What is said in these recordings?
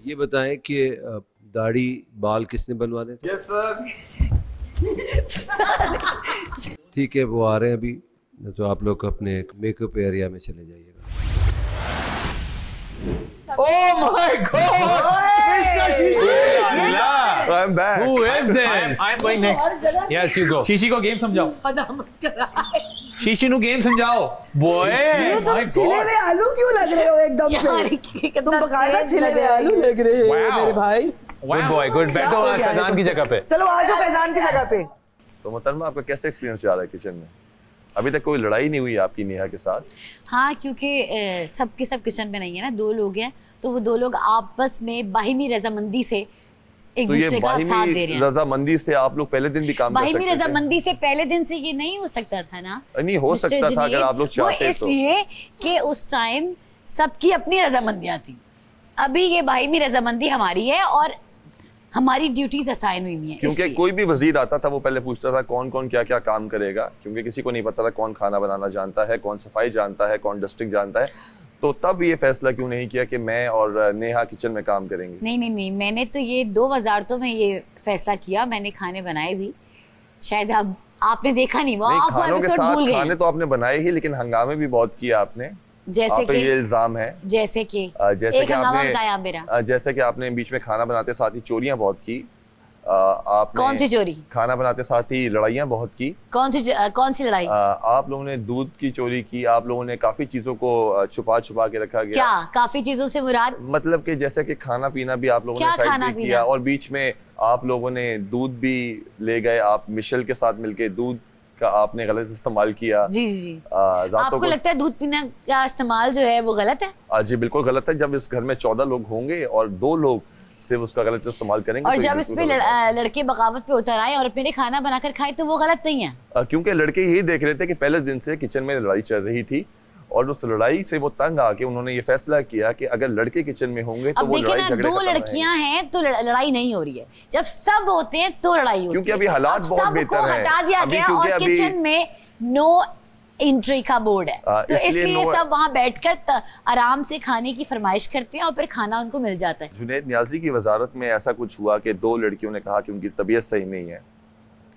ये बताएं कि दाढ़ी बाल किसने बनवाने थे? Yes sir. ठीक है, वो आ रहे हैं अभी, तो आप लोग अपने मेकअप एरिया में चले जाइएगा। Oh my God, Mr. Shishi! I'm back. Who is this? I'm going next. Yes, you go. Shishi को गेम समझाओ। शीशी नु गेम समझाओ। Boy, तुम छिले हुए आलू क्यों लग रहे हो एकदम से? तुम बकायदा छिले हुए आलू लग रहे हो मेरे भाई। Good boy, good. बैठो आज फैजान की जगह पे। चलो आ जाओ फैजान की जगह पे। तो मोहतरमा, आपका कैसा एक्सपीरियंस जा रहा है किचन में? अभी तक कोई लड़ाई नहीं हुई आपकी नेहा के साथ? हाँ, क्योंकि सब के सब किचन में नहीं है ना, 2 लोग हैं, तो वो 2 लोग आपस में बाहिमी रजामंदी से एक दूसरे का साथ दे रहे हैं। रजामंदी से आप लोग पहले दिन भी काम कर सकते थे। बाहिमी रजामंदी से पहले दिन से ये नहीं हो सकता था ना? नहीं हो सकता था अगर आप लोग चाहते तो। इसलिए कि उस टाइम सबकी अपनी रजामंदियां थी। अभी ये बाहिमी रजामंदी हमारी है और हमारी ड्यूटीज असाइन हुई हैं। क्योंकि कोई भी वजीर आता था वो पहले पूछता था कौन कौन क्या क्या काम करेगा, क्योंकि किसी को नहीं पता था कौन खाना बनाना जानता है, कौन सफाई जानता है, कौन डस्टिंग जानता है। तो तब ये फैसला क्यों नहीं किया कि मैं और नेहा किचन में काम करेंगे? नहीं, मैंने तो ये 2000 तो मैं ये फैसला किया, मैंने खाने बनाए भी। शायद अब आपने देखा नहीं, वो आप वो एपिसोड भूल गए। खाने तो आपने बनाए ही, लेकिन हंगामे भी बहुत किए आपने। जैसे कि ये इल्जाम है, जैसे कि एक हंगामा बताया मेरा। जैसे कि आपने बीच में खाना बनाते साथ ही चोरियां बहुत की। आपने कौन सी चोरी? खाना बनाते साथ ही लड़ाइयां बहुत की। कौन सी लड़ाई? आप लोगों ने दूध की चोरी की, आप लोगों ने काफी चीजों को छुपा के रखा गया। क्या काफी चीजों से मुराद? मतलब कि जैसे कि खाना पीना भी आप लोगों ने साइड पे किया, और बीच में आप लोगों ने दूध भी ले गए। आप मिशेल के साथ मिलके दूध का आपने गलत इस्तेमाल किया। जी। आपको लगता है दूध पीना का इस्तेमाल जो है वो गलत है? जी बिल्कुल गलत है। जब इस घर में 14 लोग होंगे और 2 लोग सिर्फ उसका गलत इस्तेमाल करेंगे, और जब इस पे लड़के बगावत पे उतर आए और अपने लिए खाना बनाकर खाए, तो वो गलत नहीं है। क्योंकि लड़के यही देख रहे थे कि पहले दिन से किचन में लड़ाई चल रही थी, और उस लड़ाई से वो तंग आके उन्होंने ये फैसला किया कि अगर लड़के किचन में होंगे तो वो लड़ाई झगड़े खत्म होंगे। 2 लड़कियां हैं तो लड़ाई नहीं हो रही है, जब सब होते हैं तो लड़ाई होती है। क्योंकि अभी हालात बहुत बेहतर हैं। हटा दिया गया और किचन में नो एंट्री का बोर्ड है, तो इसलिए सब वहाँ बैठकर आराम से खाने की फरमाइश करते हैं और फिर खाना उनको मिल जाता है। जुनैद नियाजी की वजारत में ऐसा कुछ हुआ कि 2 लड़कियों ने कहा कि उनकी तबीयत सही नहीं है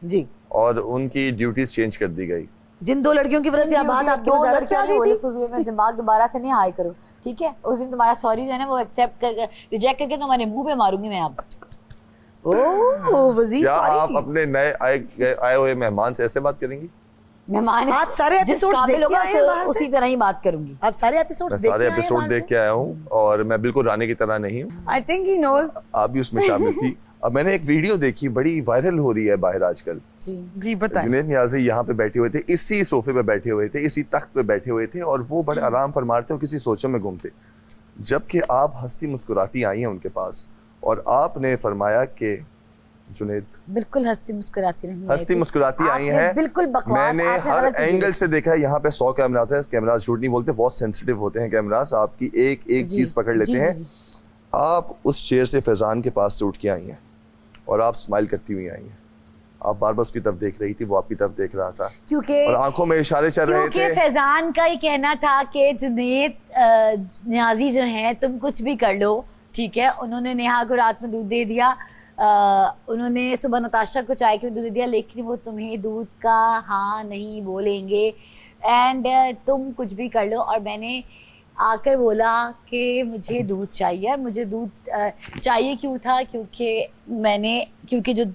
जी, और उनकी ड्यूटीज चेंज कर दी गई। जिन 2 लड़कियों की वजह से बात आपकी वजारत क्या गई थी? फुजूल दिमाग दोबारा से नहीं हाई करो, ठीक है? उस दिन तुम्हारा सॉरी जो है ना वो एक्सेप्ट कर रिजेक्ट करके तुम्हारे मुंह पे मारूंगी मैं अब। ओह वजीर, क्या आप अपने नए आए हुए मेहमान से ऐसे बात करेंगी? मेहमान आप सारे एपिसोड्स देख के आए हैं, उसी तरह ही बात करूंगी। आप सारे एपिसोड्स देख के आए हैं? सारे एपिसोड देख के आया हूँ, और मैं बिल्कुल रानी की तरह नहीं हूँ। I think he knows. आप भी उसमें शामिल थी। अब मैंने एक वीडियो देखी, बड़ी वायरल हो रही है बाहर आजकल। जी बताएं। जुनैद नियाज़ी यहाँ पे बैठे हुए थे, इसी सोफे पे बैठे हुए थे, इसी तख्त पे बैठे हुए थे, और वो बड़े आराम फरमाते और किसी सोचों में घूमते, जबकि आप हंसती मुस्कुराती आई हैं उनके पास, और आपने फरमाया कि जुनैद बिल्कुल हंसती मुस्कुराती नहीं, हंसती मुस्कुराती आई हैं। बिल्कुल बकवास। मैंने हर एंगल से देखा है। यहाँ पे 100 कैमरास हैं, कैमरास झूठ नहीं बोलते, बहुत सेंसिटिव होते हैं कैमरास, आपकी एक चीज पकड़ लेते हैं। आप उस चेयर से फैजान के पास से उठ के आई हैं और आप स्माइल करती हुई आई हैं। आप बार बार उसकी तरफ देख रही थी, वो आपकी तरफ देख रहा था, क्योंकि और आंखों में इशारे चल रहे थे। क्योंकि फैजान का ये कहना था कि जुनैद नियाजी जो है तुम कुछ भी कर लो, ठीक है? उन्होंने नेहा को रात में दूध दे दिया, उन्होंने सुबह नताशा को चाय के लिए दूध दे दिया, लेकिन वो तुम्हें दूध का हाँ नहीं बोलेंगे, एंड तुम कुछ भी कर लो। और मैंने आकर बोला कि मुझे दूध चाहिए, और मुझे दूध चाहिए क्यों था? क्योंकि जो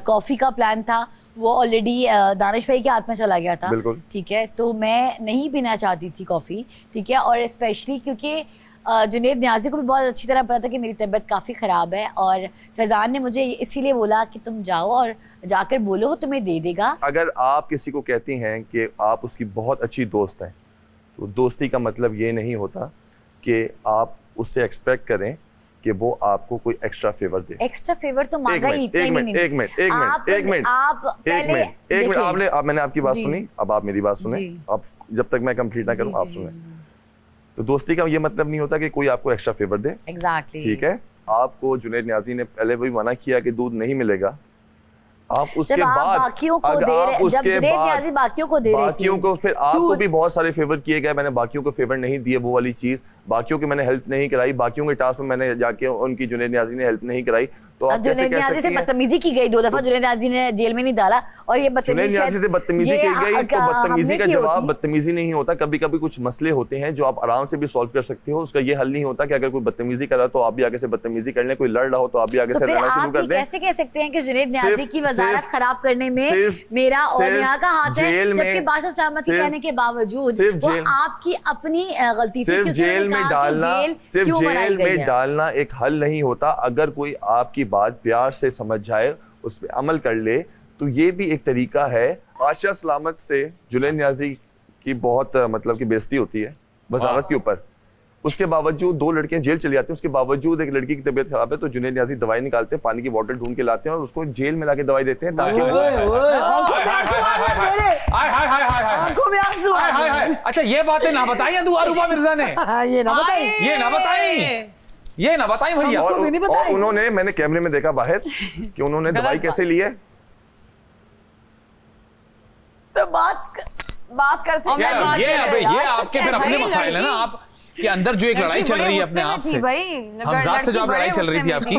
कॉफ़ी का प्लान था वो ऑलरेडी दानिश भाई के हाथ में चला गया था, ठीक है? तो मैं नहीं पीना चाहती थी कॉफ़ी, ठीक है? और स्पेशली क्योंकि जुनैद नियाज़ी को भी बहुत अच्छी तरह पता था कि मेरी तबीयत काफ़ी ख़राब है, और फैज़ान ने मुझे इसीलिए बोला कि तुम जाओ और जाकर बोलो, वो तुम्हें दे देगा। अगर आप किसी को कहती हैं कि आप उसकी बहुत अच्छी दोस्त हैं, तो दोस्ती का मतलब ये नहीं होता कि आप उससे एक्सपेक्ट करें कि वो आपको कोई एक्स्ट्रा फेवर दे। एक्स्ट्रा फेवर तो मांगा ही नहीं। एक मिनट आपने, अब मैंने आपकी बात सुनी, अब आप मेरी बात सुने। अब जब तक मैं कंप्लीट ना करूं आप सुने। तो दोस्ती का ये मतलब नहीं होता कि कोई आपको एक्स्ट्रा फेवर दे। एग्जैक्टली, ठीक है? आपको जुनैद नियाज़ी ने पहले भी मना किया कि दूध नहीं मिलेगा, आप उसके बाद बाकियों को दे रहे, जब जुनैद नियाज़ी बाकियों को दे रहे थे, बाकियों को, फिर आपको भी बहुत सारे फेवर किए गए, मैंने बाकियों को फेवर नहीं दिए वो वाली चीज। बाकियों की मैंने हेल्प नहीं कराई, बाकियों के टास्क में मैंने जाके उनकी जुनैद न्याज़ी ने हेल्प नहीं कराई, तो आप कैसे कह सकती हैं? से बदतमीजी की गई 2 दफा, जुनैद न्याज़ी ने जेल में नहीं डाला, और ये जुनैद न्याज़ी से बदतमीजी की गई, तो बदतमीजी का जवाब बदतमीजी नहीं होता। कभी कभी कुछ मसले होते हैं जो आप आराम से भी सॉल्व कर सकते हो, उसका ये हल नहीं होता कि अगर कोई बदतमीजी कर रहा तो आप भी आगे से बदतमीजी कर लें, कोई लड़ रहा हो तो आप भी आगे से लड़ना शुरू कर दें। कैसे कह सकते हैं कि जुनैद न्याज़ी की वजारत खराब करने में मेरा और नेहा का हाथ है, जबकि बादशाह सलामती कहने के बावजूद वो आपकी अपनी गलती थी? सिर्फ जेल में डालना एक हल नहीं होता। अगर कोई आपकी बात प्यार से समझ जाए, उस पर अमल कर ले, तो ये भी एक तरीका है। बादशाह सलामत से जुनैद न्याज़ी की बहुत मतलब की बेइज्जती होती है वजारत के ऊपर, उसके बावजूद 2 लड़कियां जेल चली जाती हैं, उसके बावजूद एक लड़की की तबीयत खराब है तो जुनैद न्याज़ी दवाई निकालते हैं, पानी की बोतल ढूंढ के लाते हैं और उसको जेल में लाके दवाई देते हैं ताकि अच्छा ये बातें ना बताई अरूबा मिर्जा ने, ये ना बताई, ये ना बताई भैया। और उन्होंने, मैंने कैमरे में देखा बाहर कि उन्होंने दवाई कैसे ली है। तो बात करते हैं ये आपके फिर अपने मसाइल है ना, आप के अंदर जो एक लड़ाई चल रही है अपने आप से, हमजाद से जो लड़ाई चल रही थी आपकी।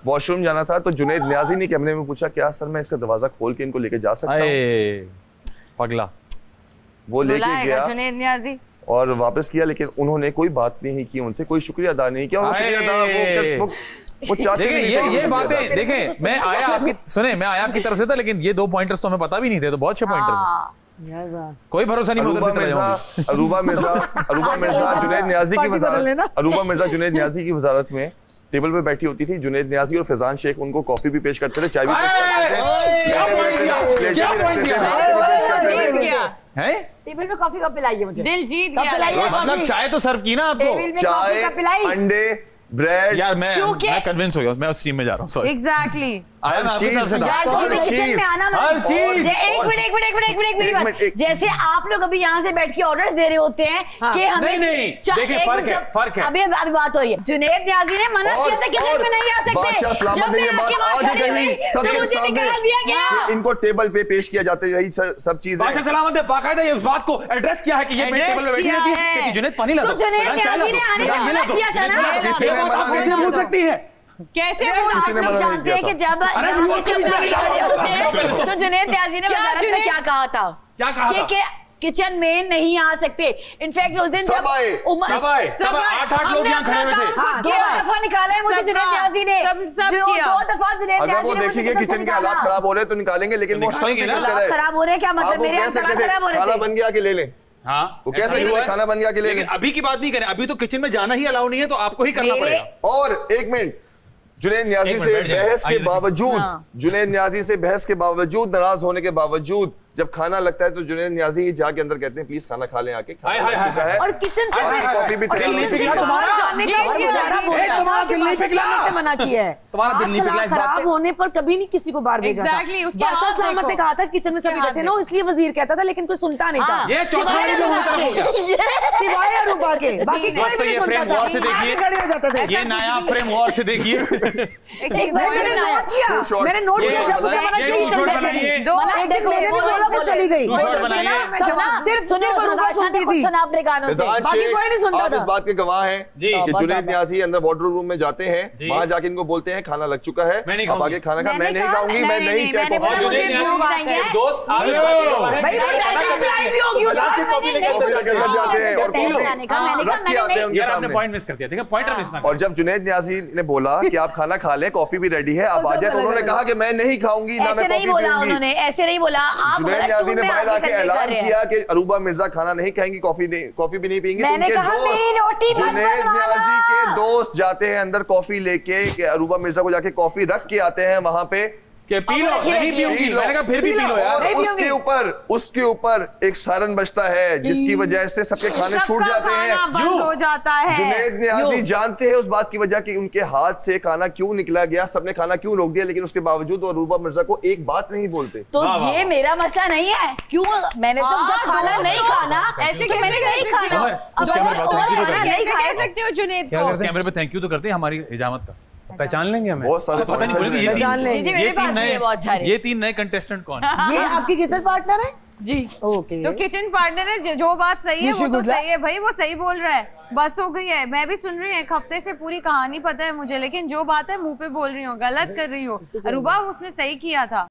वॉशरूम जाना था तो जुनैद न्याज़ी ने कैमरे में पूछा, क्या सर मैं इसका दरवाजा खोल के इनको लेके जा सकता हूँ? पगला वो लेके गया जुनैद न्याज़ी और वापस किया, लेकिन उन्होंने कोई बात नहीं की उनसे, कोई शुक्रिया अदा नहीं किया। वो चाहते ये बातें देखें, मैं आया आपकी तरफ से था, लेकिन ये 2 पॉइंटर्स तो हमें पता भी नहीं थे, तो बहुत अच्छे पॉइंटर्स। कोई भरोसा नहीं अरूबा मिर्जा जुनैद न्याज़ी की वजारत में टेबल पे बैठी होती थी। जुनैद न्याज़ी और फैजान शेख उनको कॉफी भी पेश करते थे, चाय भी टेबल पे कॉफी कब पिलाई है मुझे? दिल जीत गया। मतलब चाय तो सर्व की ना आपको, चाय, अंडे, ब्रेड। यार मैं कन्विंस हो गया, मैं उस टीम में जा रहा हूँ। सॉरी एग्जैक्टली, आया ना आपकी तरफ से किचन में आना, हर चीज। एक मिनट मेरी बात। जैसे आप लोग अभी यहाँ से बैठ के ऑर्डर्स दे रहे होते हैं कि हमें नहीं, देखिए फर्क है। अभी बात हो रही है। जुनैद न्याज़ी ने मना किया था किचन में नहीं आ सकते, बादशाह सलामत ने ये बात आगे कही, सबके सामने इनको टेबल पे पेश किया जाते रही सब चीजें। बादशाह सलामत ने बाकायदा ये बात को एड्रेस किया है कि ये टेबल पे बैठी रहती है कि जुनैद पानी ला दो। तो जुनैद न्याज़ी ने आने से मना किया था ना, कैसे पूछ सकती है? कैसे आप लोग जानते हैं कि जब किचन में खड़े होते हैं तो जुनैद न्याज़ी ने वजारत में क्या कहा था? क्या कहा था? कि किचन में नहीं आ सकते। इनफैक्ट उस दिन जब 8 लोग यहाँ खड़े हुए थे, 2 दफा निकाला है मुझे जुनैद न्याज़ी ने, 2 दफा जुनैद न्याज़ी ने। वो देखेंगे किचन के हालात खराब हो रहे हैं तो निकालेंगे, लेकिन वो खराब हो रहे हैं क्या मतलब? मेरे हालात खराब हो रहे खाना बन गया कि ले लें। हाँ, वो कैसे खाना बन गया कि ले लें। अभी की बात नहीं करें, अभी तो किचन में जाना ही अलाउ नहीं है, तो आपको ही करना पड़ेगा। और एक मिनट, जुनैद न्याज़ी से बहस के बावजूद, जुनैद न्याज़ी से बहस के बावजूद, नाराज होने के बावजूद, जब खाना लगता है तो जुनैद न्याज़ी ही जाके अंदर कहते हैं प्लीज खाना खा लें आके। और किचन से कॉफी भी मना किया है। खराब होने पर कभी नहीं किसी को बाहर भेजा था। बादशाह सलामत ने कहा था किचन में सभी बैठे ना, इसलिए वजीर कहता था, लेकिन कोई सुनता नहीं था सिवाय अरूबा के, बाकी कोई भी नहीं सुनता था, आगे खड़े हो जाते थे। ये नया फ्रेम वॉर से देखिए, मैंने नोट किया जब उसने मना किया मैंने भी बोला वो चली गई, सिर्फ सुने को रुपा सुनती थी, आपने कानों से, बाकी कोई नहीं सुनता था। इस बात के गवाह हैं कि जुनैद न्याज़ी अंदर वार्डरोब रूम में जाते हैं, वहां जाके इनको बोलते हैं खाना लग चुका है, अब आगे खाना खा। मैं नहीं खाऊंगी, मैं नहीं चाय और जब जुनैद न्याज़ी ने बोला कि आप खाना खा लें, कॉफी भी रेडी है, अब आ जाए, तो उन्होंने कहा कि मैं नहीं खाऊंगी, ना मैं कॉफी पीऊंगी। उन्होंने ऐसे नहीं बोला। आप जुनैद न्याज़ी ने बाहर आके ऐलान किया कि अरूबा मिर्जा खाना नहीं खाएंगी, कॉफी भी नहीं पीएंगी। जुनैद न्याज़ी के दोस्त जाते हैं अंदर कॉफी लेके, कि अरूबा मिर्जा को जाके कॉफी रख के आते हैं वहां पे कि पी लो, नहीं पीऊंगी, मैंने कहा फिर भी पी लो यार। उसके ऊपर एक सायरन बजता है जिसकी वजह से सबके खाने छूट जाते हैं, बंद हो जाता है। जुनैद न्याज़ी जानते हैं उस बात की वजह कि उनके हाथ से खाना क्यों निकला गया, सबने खाना क्यों रोक दिया, लेकिन उसके बावजूद वो अरूबा मिर्जा को एक बात नहीं बोलते। तो ये मेरा मसला नहीं है, क्यों मैंने तो जब खाना नहीं खाना, ऐसे कि मैंने नहीं खाना, कह सकते हो जुनैद को। उस कैमरे पे थैंक यू तो करते हैं हमारी हिजामत का, पहचान लेंगे हमें। बहुत सारे पता नहीं बोलेंगे मेरे पास भी है बहुत सारे। ये 3 नए कंटेस्टेंट कौन? ये आपकी किचन पार्टनर है? जी ओके। तो किचन पार्टनर है, जो बात सही है वो तो सही है भाई, वो सही बोल रहा है, बस हो गई है। मैं भी सुन रही हूँ, एक हफ्ते से पूरी कहानी पता है मुझे, लेकिन जो बात है मुंह पे बोल रही हूँ, गलत कर रही हूँ। अरूबा उसने सही किया था।